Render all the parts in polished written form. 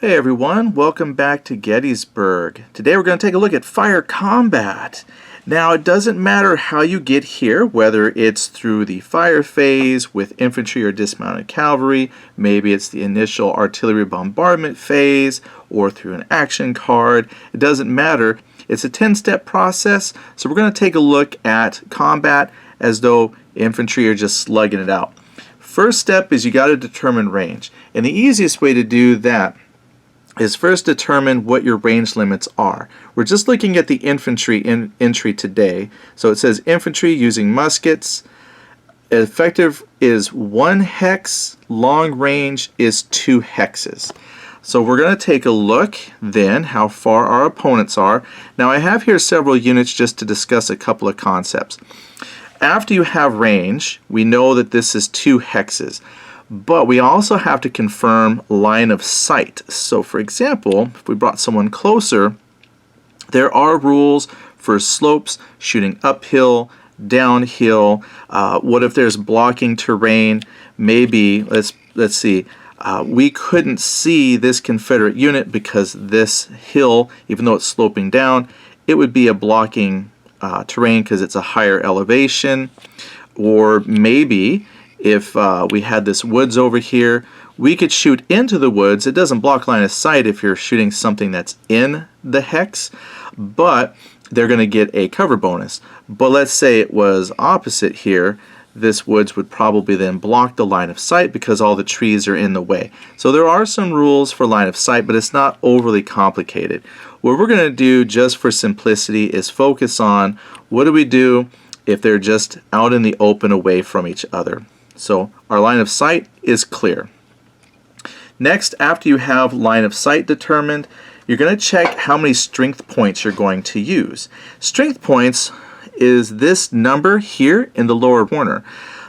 Hey everyone, welcome back to Gettysburg. Today we're going to take a look at fire combat. Now it doesn't matter how you get here, whether it's through the fire phase with infantry or dismounted cavalry, maybe it's the initial artillery bombardment phase, or through an action card. It doesn't matter. It's a 10-step process, so we're going to take a look at combat as though infantry are just slugging it out. First step is you got to determine range, and the easiest way to do that is first determine what your range limits are. We're just looking at the infantry entry today. So it says infantry using muskets. Effective is 1 hex, long range is 2 hexes. So we're going to take a look then how far our opponents are. Now I have here several units just to discuss a couple of concepts. After you have range, we know that this is 2 hexes. But we also have to confirm line of sight. So for example, if we brought someone closer, there are rules for slopes, shooting uphill, downhill. What if there's blocking terrain? Maybe, let's see, we couldn't see this Confederate unit because this hill, even though it's sloping down, it would be a blocking terrain because it's a higher elevation. Or maybe if we had this woods over here, we could shoot into the woods. It doesn't block line of sight if you're shooting something that's in the hex, but they're going to get a cover bonus. But let's say it was opposite here. This woods would probably then block the line of sight because all the trees are in the way. So there are some rules for line of sight, but it's not overly complicated. What we're going to do just for simplicity is focus on what do we do if they're just out in the open away from each other. So our line of sight is clear. Next, after you have line of sight determined, you're going to check how many strength points you're going to use. Strength points is this number here in the lower corner.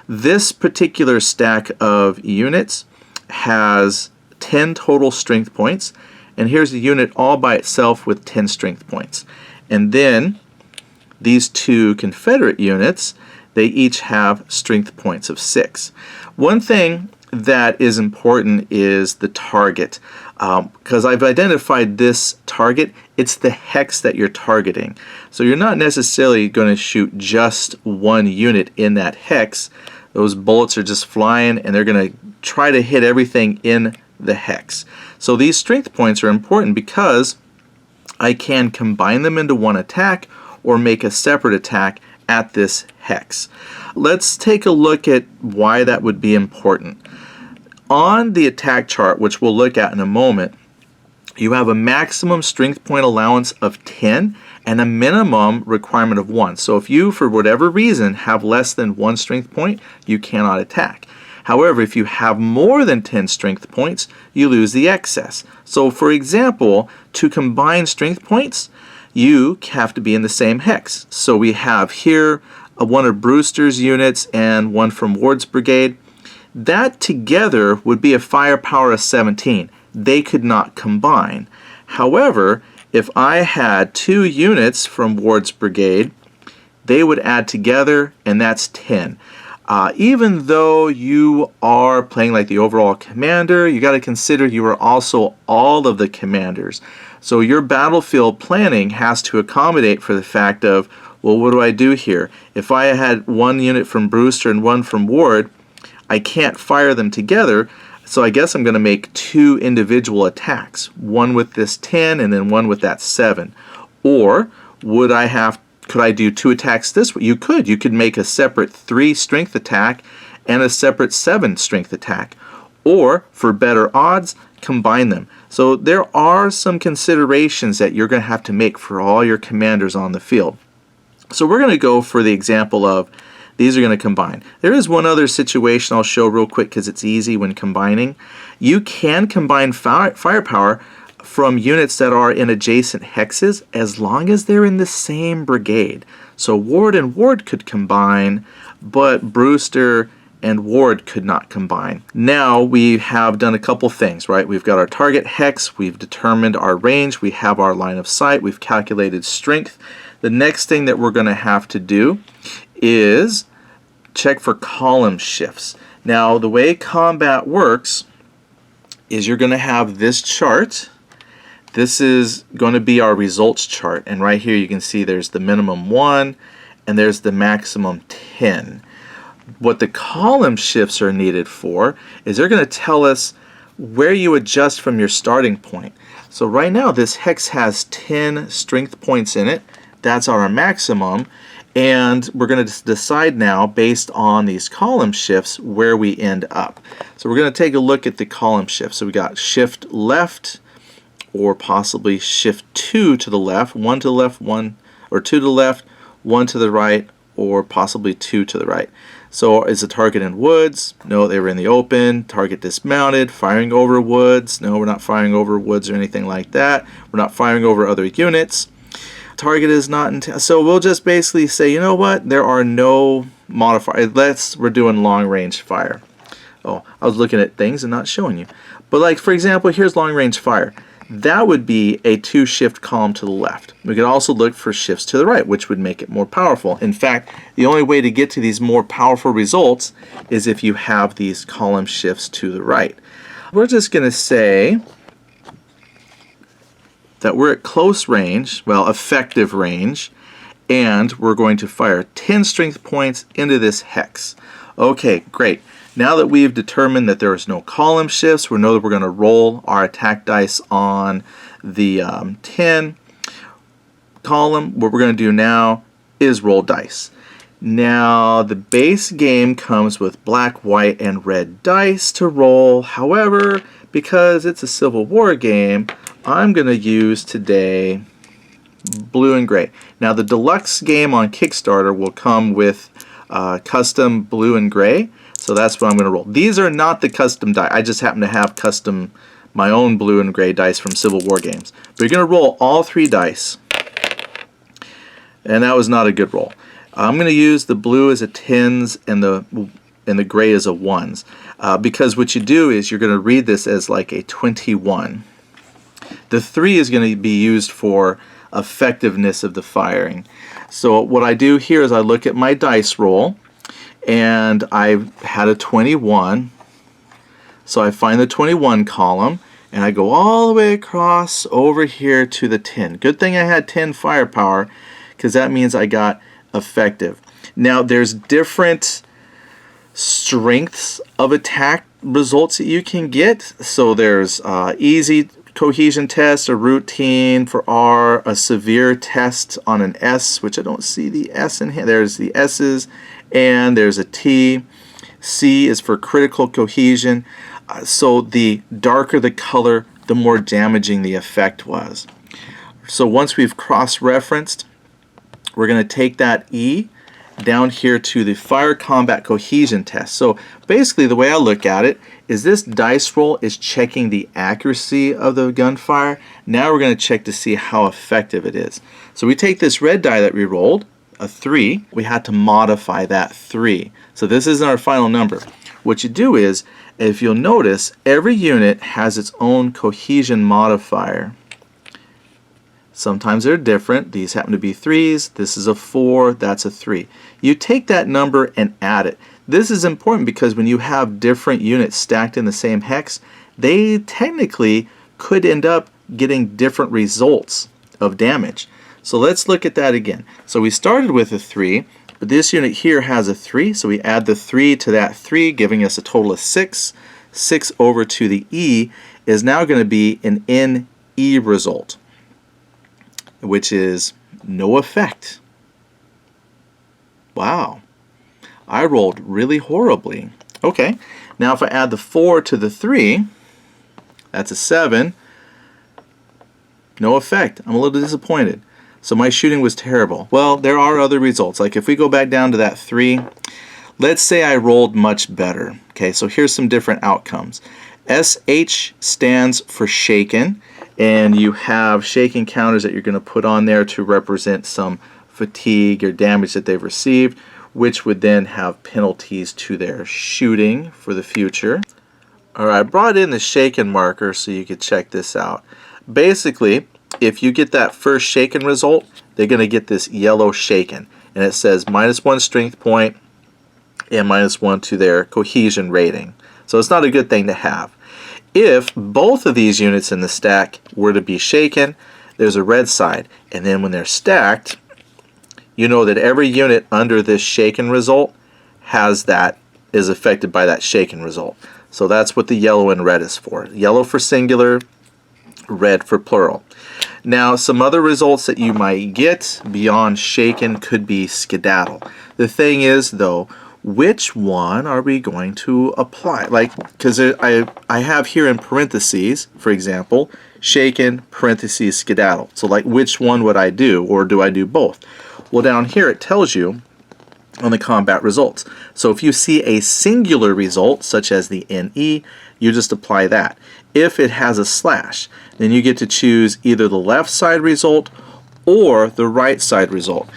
This particular stack of units has 10 total strength points, and here's a unit all by itself with 10 strength points. And then these 2 Confederate units, they each have strength points of 6. One thing that is important is the target. Because I've identified this target, it's the hex that you're targeting. So you're not necessarily going to shoot just one unit in that hex. Those bullets are just flying and they're going to try to hit everything in the hex. So these strength points are important because I can combine them into one attack or make a separate attack at this hex. Let's take a look at why that would be important. On the attack chart, which we'll look at in a moment, you have a maximum strength point allowance of 10 and a minimum requirement of 1. So if you, for whatever reason, have less than 1 strength point, you cannot attack. However, if you have more than 10 strength points, you lose the excess. So for example, to combine strength points, you have to be in the same hex. So we have here one of Brewster's units and one from Ward's brigade. That together would be a firepower of 17. They could not combine. However, if I had 2 units from Ward's brigade, they would add together, and that's 10. Even though you are playing like the overall commander, you got to consider you are also all of the commanders. So your battlefield planning has to accommodate for the fact of, well, what do I do here? If I had 1 unit from Brewster and 1 from Ward, I can't fire them together, so I guess I'm going to make 2 individual attacks, one with this 10 and then one with that 7. Or could I do 2 attacks this way? You could make a separate 3 strength attack and a separate 7 strength attack. Or, for better odds, combine them. So there are some considerations that you're going to have to make for all your commanders on the field. So we're going to go for the example of these are going to combine. There is one other situation I'll show real quick because it's easy when combining. You can combine firepower from units that are in adjacent hexes as long as they're in the same brigade. So Ward and Ward could combine, but Brewster and Ward could not combine. Now we have done a couple things, right? We've got our target hex, we've determined our range, we have our line of sight, we've calculated strength. The next thing that we're going to have to do is check for column shifts. Now the way combat works is you're going to have this chart. This is going to be our results chart, and right here you can see there's the minimum 1 and there's the maximum 10. What the column shifts are needed for is they're going to tell us where you adjust from your starting point. So right now this hex has 10 strength points in it. That's our maximum, and we're going to decide now based on these column shifts where we end up. So we're going to take a look at the column shift. So we got shift left, or possibly shift 2 to the left, 1 to the left, 1 or 2 to the left, 1 to the right, or possibly 2 to the right. So is the target in woods? No, they were in the open. Target dismounted. Firing over woods? No, we're not firing over woods or anything like that. We're not firing over other units. Target is not in so we'll just basically say, you know what, there are no modifiers. We're doing long range fire. Oh, I was looking at things and not showing you. But like for example, here's long range fire. That would be a 2 shift column to the left. We could also look for shifts to the right, which would make it more powerful. In fact, the only way to get to these more powerful results is if you have these column shifts to the right. We're just going to say that we're at close range, well, effective range, and we're going to fire 10 strength points into this hex. Okay, great. Now that we've determined that there is no column shifts, we know that we're going to roll our attack dice on the 10 column. What we're going to do now is roll dice. Now the base game comes with black, white, and red dice to roll. However, because it's a Civil War game, I'm going to use today blue and gray. Now the deluxe game on Kickstarter will come with custom blue and gray. So that's what I'm going to roll. These are not the custom die. I just happen to have custom my own blue and gray dice from Civil War games. But you're going to roll all 3 dice. And that was not a good roll. I'm going to use the blue as a 10s and the gray as a 1s. Because what you do is you're going to read this as like a 21. The 3 is going to be used for effectiveness of the firing. So what I do here is I look at my dice roll, and I had a 21, so I find the 21 column and I go all the way across over here to the 10. Good thing I had 10 firepower, because that means I got effective. Now there's different strengths of attack results that you can get. So there's easy cohesion test, a routine for R, a severe test on an S, which I don't see the S in here. There's the S's, and there's a T. C is for critical cohesion. So the darker the color, the more damaging the effect was. So once we've cross-referenced, we're going to take that E down here to the fire combat cohesion test. So basically the way I look at it is this dice roll is checking the accuracy of the gunfire. Now we're going to check to see how effective it is. So we take this red die that we rolled, a 3, we had to modify that 3. So this isn't our final number. What you do is, if you'll notice, every unit has its own cohesion modifier. Sometimes they're different. These happen to be 3s. This is a 4. That's a 3. You take that number and add it. This is important because when you have different units stacked in the same hex, they technically could end up getting different results of damage. So let's look at that again. So we started with a 3, but this unit here has a 3, so we add the 3 to that 3, giving us a total of 6. 6 over to the E is now going to be an NE result, which is no effect. Wow. I rolled really horribly. Okay, now if I add the 4 to the 3, that's a 7. No effect. I'm a little disappointed. So my shooting was terrible. Well, there are other results. Like if we go back down to that 3, let's say I rolled much better. Okay, so here's some different outcomes. SH stands for shaken, and you have shaken counters that you're going to put on there to represent some fatigue or damage that they've received, which would then have penalties to their shooting for the future. Alright, I brought in the shaken marker so you could check this out. Basically, if you get that first shaken result, they're going to get this yellow shaken, and it says -1 strength point and -1 to their cohesion rating. So it's not a good thing to have. If both of these units in the stack were to be shaken, there's a red side. And then when they're stacked, you know that every unit under this shaken result is affected by that shaken result. So that's what the yellow and red is for. Yellow for singular, red for plural. Now, some other results that you might get beyond shaken could be skedaddle. The thing is, though, which one are we going to apply? Like, because I have here in parentheses, for example, shaken, parentheses, skedaddle. So, like, which one would I do, or do I do both? Well, down here it tells you on the combat results. So if you see a singular result, such as the NE, you just apply that. If it has a slash, then you get to choose either the left side result or the right side result,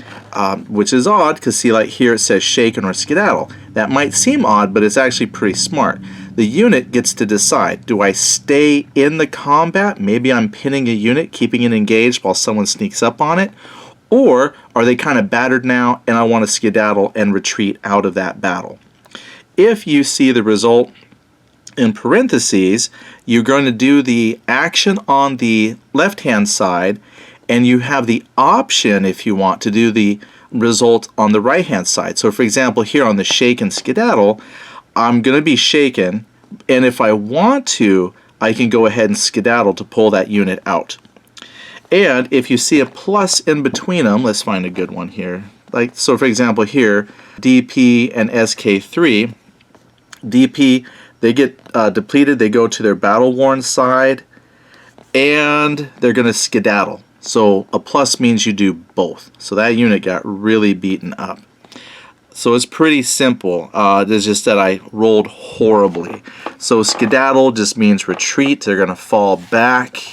which is odd because see, like here it says shaken or skedaddle. That might seem odd, but it's actually pretty smart. The unit gets to decide, do I stay in the combat? Maybe I'm pinning a unit, keeping it engaged while someone sneaks up on it. Or are they kind of battered now and I want to skedaddle and retreat out of that battle? If you see the result in parentheses, you're going to do the action on the left-hand side, and you have the option, if you want, to do the result on the right-hand side. So for example, here on the shaken skedaddle, I'm going to be shaken, and if I want to, I can go ahead and skedaddle to pull that unit out. And if you see a plus in between them, let's find a good one here. Like, so for example here, DP and SK3, DP, they get depleted, they go to their battle-worn side, and they're going to skedaddle. So a plus means you do both. So that unit got really beaten up. So it's pretty simple. It's just that I rolled horribly. So skedaddle just means retreat. They're going to fall back.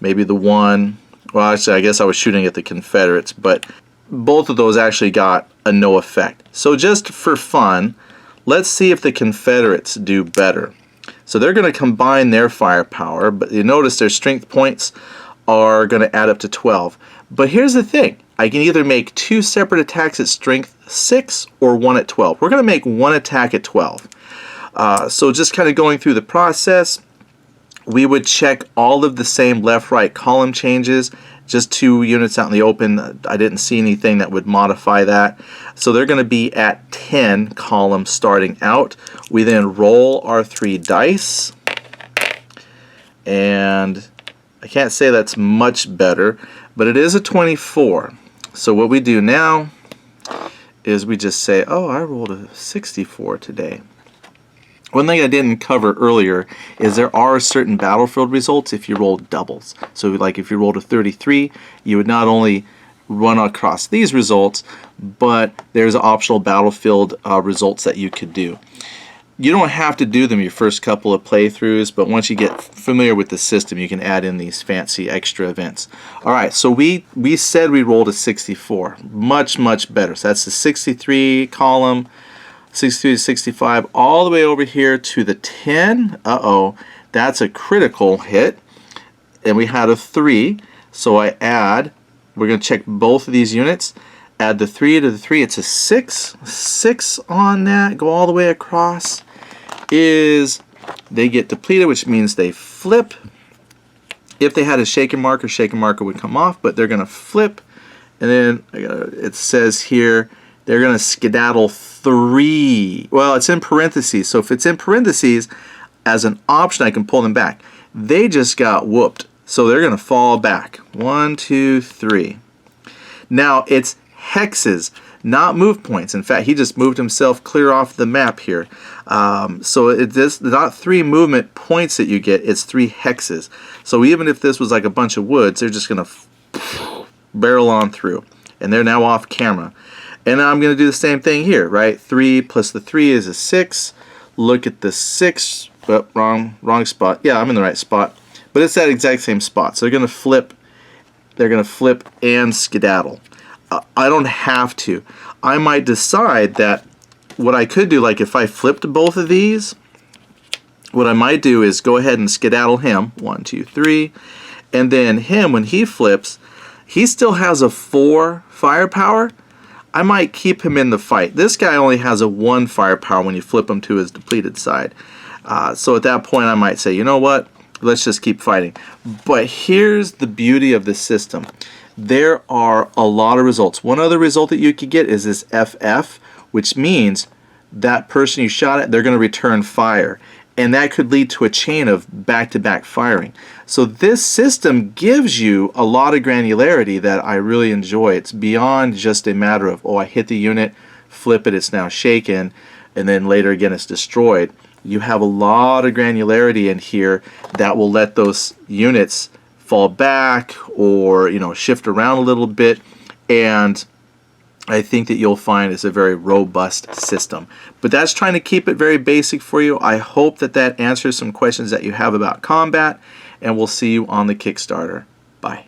Maybe the one, well actually I guess I was shooting at the Confederates, but both of those actually got a no effect. So just for fun, let's see if the Confederates do better. So they're going to combine their firepower, but you notice their strength points are going to add up to 12. But here's the thing, I can either make 2 separate attacks at strength 6 or 1 at 12. We're going to make 1 attack at 12. So just kind of going through the process, we would check all of the same left-right column changes, just 2 units out in the open. I didn't see anything that would modify that. So they're going to be at 10 columns starting out. We then roll our 3 dice, and I can't say that's much better, but it is a 24. So what we do now is we just say, oh, I rolled a 64 today. One thing I didn't cover earlier is there are certain battlefield results if you roll doubles. So like if you rolled a 33, you would not only run across these results, but there's optional battlefield results that you could do. You don't have to do them your first couple of playthroughs, but once you get familiar with the system, you can add in these fancy extra events. Alright, so we said we rolled a 64. Much, much better. So that's the 63 column, 63 to 65, all the way over here to the 10. Uh-oh, that's a critical hit. And we had a 3, so I add, we're going to check both of these units, add the 3 to the 3, it's a 6. 6 on that, go all the way across, is they get depleted, which means they flip. If they had a shaken marker would come off, but they're going to flip. And then it says here, they're going to skedaddle 3. Well, it's in parentheses, so if it's in parentheses, as an option, I can pull them back. They just got whooped, so they're going to fall back. 1, 2, 3. Now, it's hexes, not move points. In fact, he just moved himself clear off the map here. So it's not 3 movement points that you get, it's 3 hexes. So even if this was like a bunch of woods, they're just going to barrel on through. And they're now off camera. And I'm going to do the same thing here, right? 3 plus the 3 is a 6. Look at the 6. Oh, wrong spot. Yeah, I'm in the right spot. But it's that exact same spot. So they're going to flip. They're going to flip and skedaddle. I don't have to. I might decide that what I could do, like if I flipped both of these, what I might do is go ahead and skedaddle him. 1, 2, 3. And then him, when he flips, he still has a 4 firepower. I might keep him in the fight. This guy only has a 1 firepower when you flip him to his depleted side. So at that point I might say, you know what, let's just keep fighting. But here's the beauty of this system. There are a lot of results. One other result that you could get is this FF, which means that person you shot at, they're going to return fire. And that could lead to a chain of back-to-back firing. So this system gives you a lot of granularity that I really enjoy. It's beyond just a matter of, oh, I hit the unit, flip it, it's now shaken, and then later again it's destroyed. You have a lot of granularity in here that will let those units fall back or, you know, shift around a little bit, and I think that you'll find it's a very robust system. But that's trying to keep it very basic for you. I hope that that answers some questions that you have about combat, and we'll see you on the Kickstarter. Bye.